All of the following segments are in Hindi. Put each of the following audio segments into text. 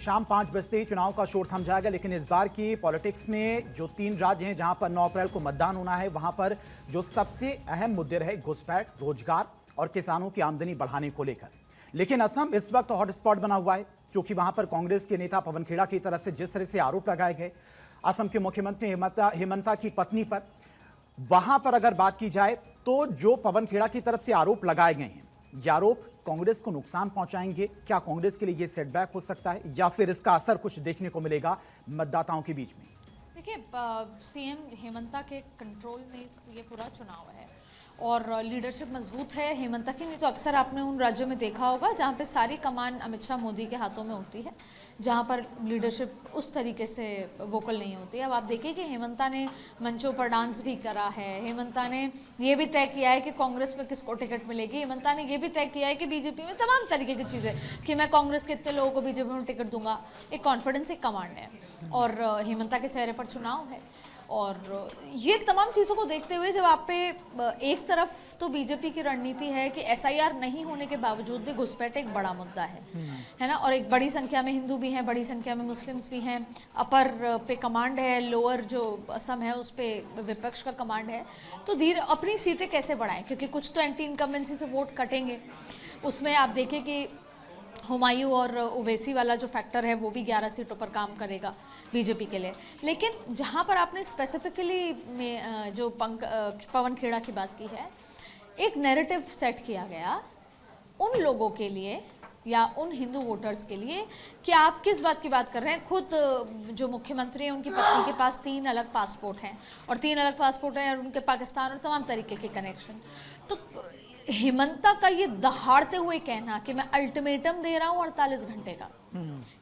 शाम 5 बजते ही चुनाव का शोर थम जाएगा, लेकिन इस बार की पॉलिटिक्स में जो 3 राज्य हैं जहां पर 9 अप्रैल को मतदान होना है, वहां पर जो सबसे अहम मुद्दे रहे घुसपैठ, रोजगार और किसानों की आमदनी बढ़ाने को लेकर। लेकिन असम इस वक्त हॉटस्पॉट बना हुआ है, क्योंकि वहां पर कांग्रेस के नेता पवन खेड़ा की तरफ से जिस तरह से आरोप लगाए गए असम के मुख्यमंत्री हेमंता की पत्नी पर, वहां पर अगर बात की जाए तो जो पवन खेड़ा की तरफ से आरोप लगाए गए हैं, ये आरोप कांग्रेस को नुकसान पहुंचाएंगे। क्या कांग्रेस के लिए ये सेटबैक हो सकता है या फिर इसका असर कुछ देखने को मिलेगा मतदाताओं के बीच में? देखिए, सीएम हेमंता के कंट्रोल में ये पूरा चुनाव है और लीडरशिप मजबूत है हेमंता की। नहीं तो अक्सर आपने उन राज्यों में देखा होगा जहाँ पे सारी कमान अमित शाह मोदी के हाथों में होती है, जहाँ पर लीडरशिप उस तरीके से वोकल नहीं होती है। अब आप देखिए कि हेमंता ने मंचों पर डांस भी करा है, हेमंता ने ये भी तय किया है कि कांग्रेस में किसको टिकट मिलेगी, हेमंता ने ये भी तय किया है कि बीजेपी में तमाम तरीके की चीज़ें, कि मैं कांग्रेस के इतने लोगों को बीजेपी में टिकट दूंगा। एक कॉन्फिडेंस, एक कमांड है और हेमंता के चेहरे पर चुनाव है। और ये तमाम चीज़ों को देखते हुए जब आप पे एक तरफ तो बीजेपी की रणनीति है कि एसआईआर नहीं होने के बावजूद भी घुसपैठ एक बड़ा मुद्दा है ना, और एक बड़ी संख्या में हिंदू भी हैं, बड़ी संख्या में मुस्लिम्स भी हैं, अपर पे कमांड है, लोअर जो असम है उस पर विपक्ष का कमांड है। तो धीरे अपनी सीटें कैसे बढ़ाएं, क्योंकि कुछ तो एंटी इनकम्बेंसी से वोट कटेंगे। उसमें आप देखें कि हुमायूं और ओवैसी वाला जो फैक्टर है वो भी 11 सीटों पर काम करेगा बीजेपी के लिए। लेकिन जहां पर आपने स्पेसिफिकली में जो पवन खेड़ा की बात की है, एक नैरेटिव सेट किया गया उन लोगों के लिए या उन हिंदू वोटर्स के लिए कि आप किस बात की बात कर रहे हैं। खुद जो मुख्यमंत्री हैं उनकी पत्नी के पास 3 अलग पासपोर्ट हैं और 3 अलग पासपोर्ट हैं और उनके पाकिस्तान और तमाम तरीके के कनेक्शन। तो हेमंता का ये दहाड़ते हुए कहना कि मैं अल्टीमेटम दे रहा हूँ 48 घंटे का,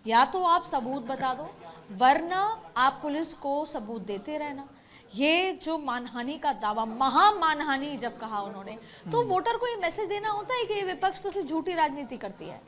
या तो आप सबूत बता दो वरना आप पुलिस को सबूत देते रहना। ये जो मानहानि का दावा, महा मानहानि जब कहा उन्होंने, तो वोटर को ये मैसेज देना होता है कि विपक्ष तो सिर्फ झूठी राजनीति करती है।